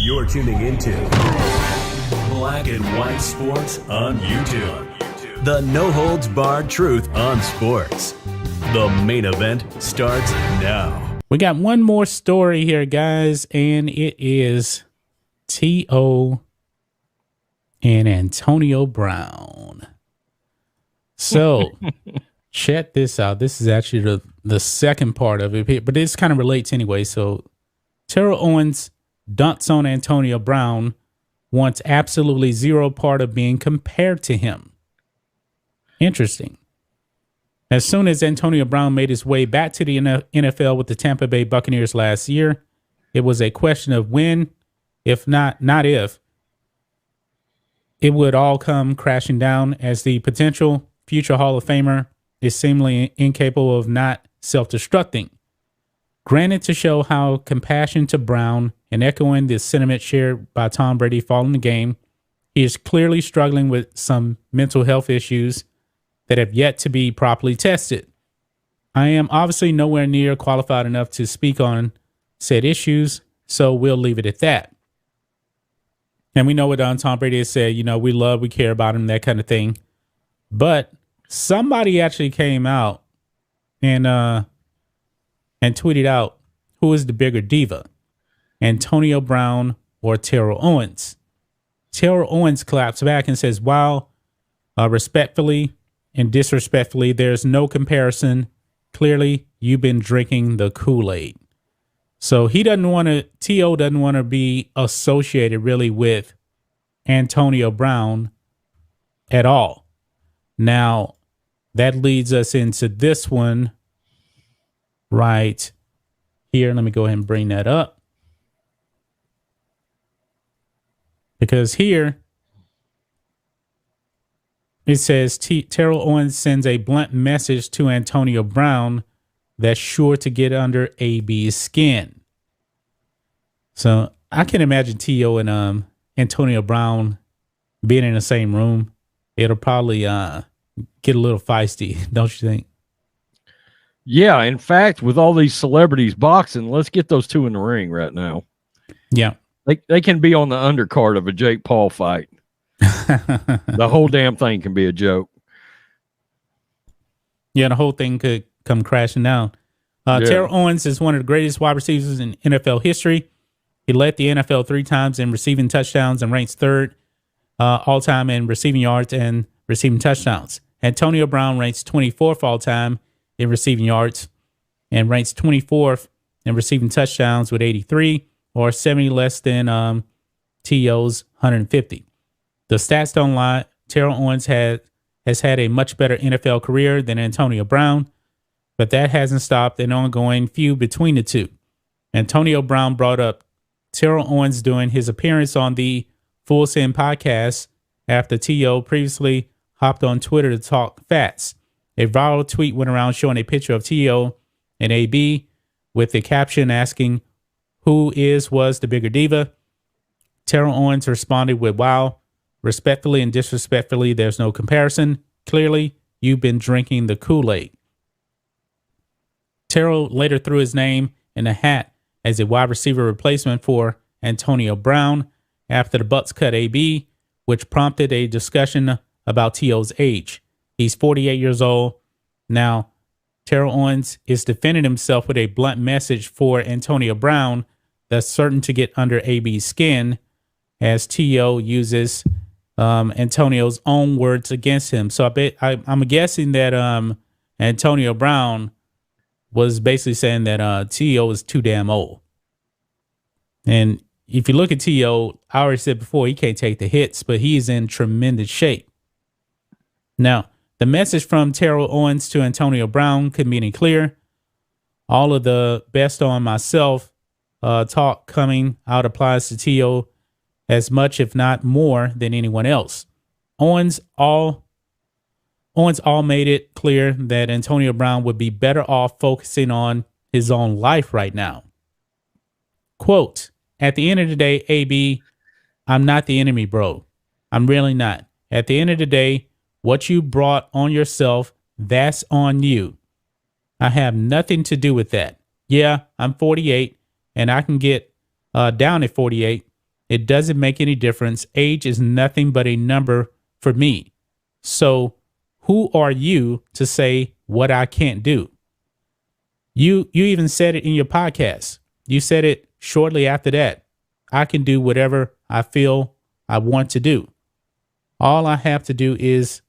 You're tuning into Black and White Sports on YouTube. The no-holds-barred truth on sports. The main event starts now. We got one more story here, guys, and it is T.O. and Antonio Brown. So, check this out. This is actually the second part of it, but this kind of relates anyway. So, Terrell Owens dunks on Antonio Brown, wants absolutely zero part of being compared to him. Interesting. As soon as Antonio Brown made his way back to the NFL with the Tampa Bay Buccaneers last year, it was a question of when, if not if, it would all come crashing down, as the potential future Hall of Famer is seemingly incapable of not self-destructing. Granted, to show how compassion to Brown and echoing the sentiment shared by Tom Brady following the game, he is clearly struggling with some mental health issues that have yet to be properly tested. I am obviously nowhere near qualified enough to speak on said issues, so we'll leave it at that. And we know what Tom Brady has said, we care about him, that kind of thing. But somebody actually came out and tweeted out, who is the bigger diva, Antonio Brown or Terrell Owens? Terrell Owens claps back and says, wow, respectfully and disrespectfully, there's no comparison. Clearly, you've been drinking the Kool-Aid. So T.O. doesn't want to be associated really with Antonio Brown at all. Now, that leads us into this one right here. Let me go ahead and bring that up. Because here it says Terrell Owens sends a blunt message to Antonio Brown that's sure to get under AB's skin. So I can imagine T.O. and Antonio Brown being in the same room. It'll probably get a little feisty, don't you think? Yeah, in fact, with all these celebrities boxing, let's get those two in the ring right now. Yeah. They can be on the undercard of a Jake Paul fight. The whole damn thing can be a joke. Yeah, the whole thing could come crashing down. Terrell Owens is one of the greatest wide receivers in NFL history. He led the NFL 3 times in receiving touchdowns and ranks 3rd all-time in receiving yards and receiving touchdowns. Antonio Brown ranks 24th all-time in receiving yards and ranks 24th in receiving touchdowns with 83, or 70 less than T.O.'s 150. The stats don't lie. Terrell Owens has had a much better NFL career than Antonio Brown, but that hasn't stopped an ongoing feud between the two. Antonio Brown brought up Terrell Owens during his appearance on the Full Send podcast after T.O. previously hopped on Twitter to talk facts. A viral tweet went around showing a picture of T.O. and AB with the caption asking who was the bigger diva. Terrell Owens responded with, wow, respectfully and disrespectfully, there's no comparison. Clearly, you've been drinking the Kool-Aid. Terrell later threw his name in a hat as a wide receiver replacement for Antonio Brown after the Bucs cut AB, which prompted a discussion about T.O.'s age. He's 48 years old. Now, Terrell Owens is defending himself with a blunt message for Antonio Brown that's certain to get under AB's skin, as T.O. uses Antonio's own words against him. So I'm guessing that Antonio Brown was basically saying that T.O. is too damn old. And if you look at T.O., I already said before, he can't take the hits, but he's in tremendous shape. Now, the message from Terrell Owens to Antonio Brown couldn't be any clearer. All of the best on myself talk coming out applies to T.O. as much, if not more, than anyone else. Owens all made it clear that Antonio Brown would be better off focusing on his own life right now. Quote, at the end of the day, AB, I'm not the enemy, bro. I'm really not. At the end of the day, what you brought on yourself, that's on you. I have nothing to do with that. Yeah, I'm 48 and I can get down at 48. It doesn't make any difference. Age is nothing but a number for me. So who are you to say what I can't do? You even said it in your podcast. You said it shortly after that. I can do whatever I feel I want to do. All I have to do is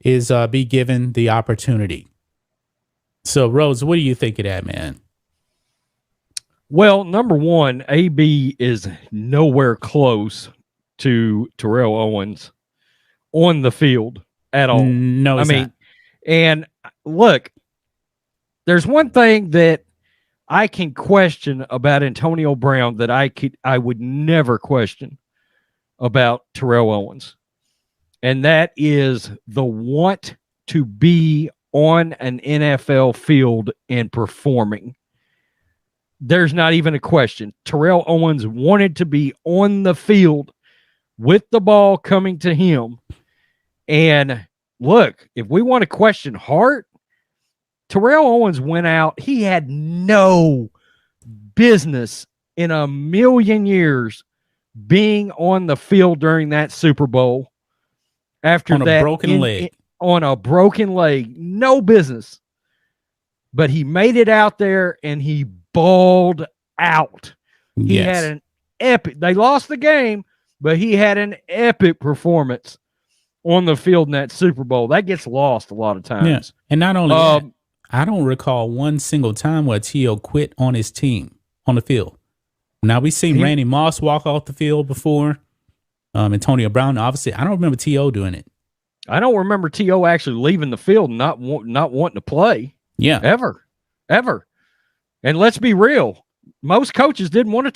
be given the opportunity. So, Rose, what do you think of that, man? Well, number one, AB is nowhere close to Terrell Owens on the field at all. No, he's not. And look, there's one thing that I can question about Antonio Brown that I would never question about Terrell Owens. And that is the want to be on an NFL field and performing. There's not even a question. Terrell Owens wanted to be on the field with the ball coming to him. And look, if we want to question heart, Terrell Owens went out. He had no business in a million years being on the field during that Super Bowl. After that, on a broken leg, no business. But he made it out there and he balled out. He had an epic. They lost the game, but he had an epic performance on the field in that Super Bowl. That gets lost a lot of times. Yeah. And not only that, I don't recall one single time where T.O. quit on his team on the field. Now, we've seen Randy Moss walk off the field before. Antonio Brown, obviously, I don't remember T.O. doing it. I don't remember T.O. actually leaving the field and not wanting to play. Yeah. Ever. And let's be real. Most coaches didn't want to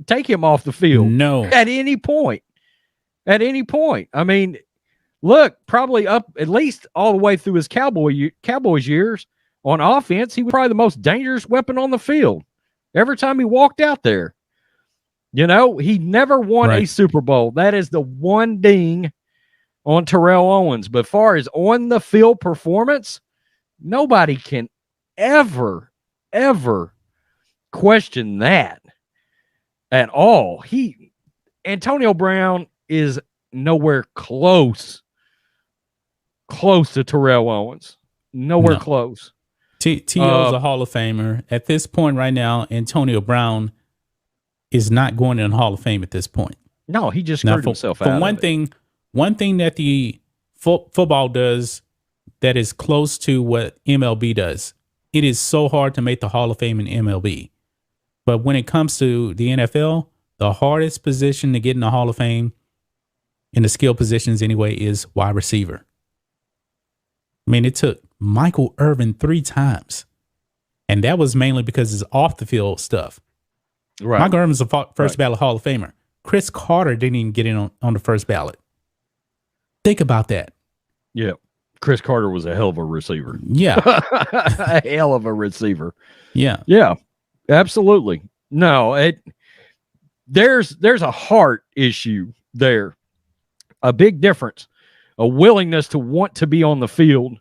take him off the field. No. At any point. I mean, look, probably up at least all the way through his Cowboys years on offense, he was probably the most dangerous weapon on the field. Every time he walked out there. You know, he never won a Super Bowl. That is the one ding on Terrell Owens. But as far as on the field performance, nobody can ever question that at all. Antonio Brown is nowhere close to Terrell Owens. Nowhere close. T.O.'s a Hall of Famer. At this point right now, Antonio Brown is not going in the Hall of Fame at this point. No, he just screwed himself out. For one thing that the football does that is close to what MLB does, it is so hard to make the Hall of Fame in MLB. But when it comes to the NFL, the hardest position to get in the Hall of Fame, in the skill positions anyway, is wide receiver. I mean, it took Michael Irvin 3 times. And that was mainly because it's off the field stuff. Right. Michael Irvin's a first ballot Hall of Famer. Chris Carter didn't even get in on the first ballot. Think about that. Yeah. Chris Carter was a hell of a receiver. Yeah. A hell of a receiver. Yeah. Yeah. Absolutely. No, there's a heart issue there. A big difference. A willingness to want to be on the field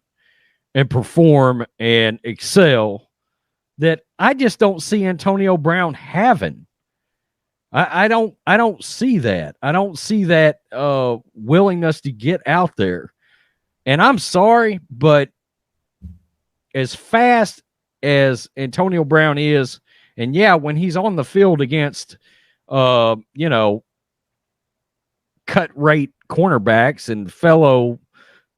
and perform and excel that I just don't see Antonio Brown having. I don't see that. I don't see that willingness to get out there. And I'm sorry, but as fast as Antonio Brown is, and yeah, when he's on the field against cut rate cornerbacks and fellow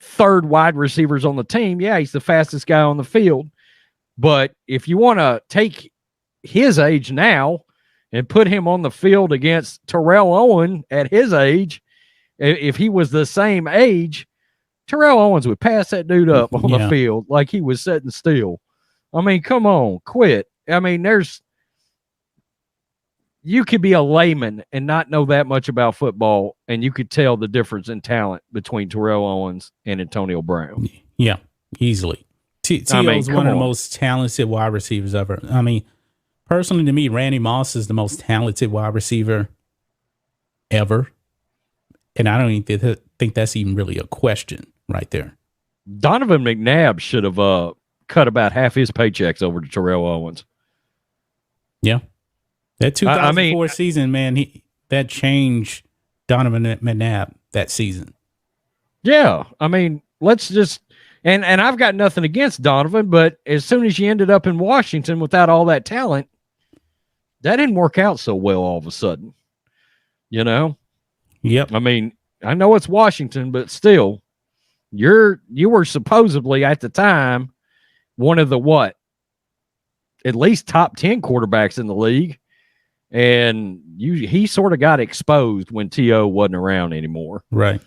third wide receivers on the team, yeah, he's the fastest guy on the field. But if you want to take his age now and put him on the field against Terrell Owens at his age, if he was the same age, Terrell Owens would pass that dude up on the field like he was sitting still. I mean, come on, quit. I mean, you could be a layman and not know that much about football, and you could tell the difference in talent between Terrell Owens and Antonio Brown. Yeah, easily. T.O.'s one of the most talented wide receivers ever. I mean, personally to me, Randy Moss is the most talented wide receiver ever. And I don't even think that's even really a question right there. Donovan McNabb should have cut about half his paychecks over to Terrell Owens. Yeah. That 2004 season, man, that changed Donovan McNabb that season. Yeah, I mean, let's just and I've got nothing against Donovan, but as soon as you ended up in Washington without all that talent, that didn't work out so well all of a sudden. You know? Yep. I mean, I know it's Washington, but still, you were supposedly at the time one of the at least top 10 quarterbacks in the league. And he sort of got exposed when T.O. wasn't around anymore. Right.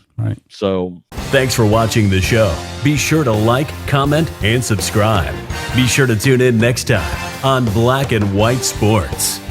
So Thanks for watching the show. Be sure to like, comment, and subscribe. Be sure to tune in next time on Black and White Sports.